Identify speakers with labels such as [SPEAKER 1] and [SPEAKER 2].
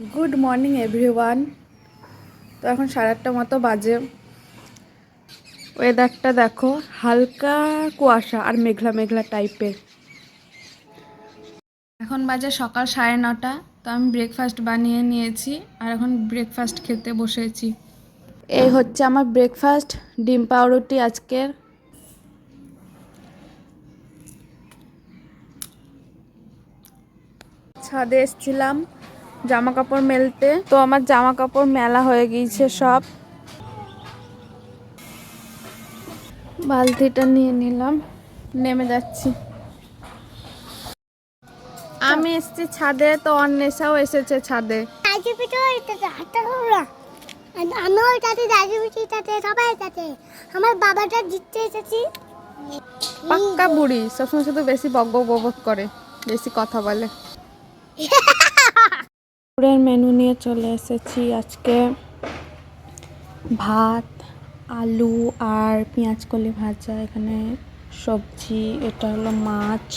[SPEAKER 1] Good morning everyone. তো এখন 8:30 মতো বাজে। ওয়েদারটা দেখো, হালকা কুয়াশা আর মেঘলা মেঘলা টাইপের। এখন বাজে সকাল 9:30। তো আমি ব্রেকফাস্ট বানিয়ে নিয়েছি আর এখন ব্রেকফাস্ট খেতে বসেছি। এই হচ্ছে আমার ব্রেকফাস্ট, ডিম পাউরুটি আজকের। ছাদে এসেছিলাম জামা কাপড় মেলতে, তো আমার জামা কাপড় মেলা হয়ে গিয়েছে সব। বালতিটা নিয়ে নিলাম, নেমে যাচ্ছি। আমি এসেছি ছাদে, তো অন্বেষাও এসেছে ছাদে।
[SPEAKER 2] আমার বাবাটা জিততে এসেছি।
[SPEAKER 1] পাক্কা বুড়ি, সবসময় শুধু বেশি বক বক করে, বেশি কথা বলে। দুপুরের মেনু নিয়ে চলে এসেছি আজকে। ভাত, আলু আর পেঁয়াজ কলি ভাজা, এখানে সবজি, এটা হলো মাছ,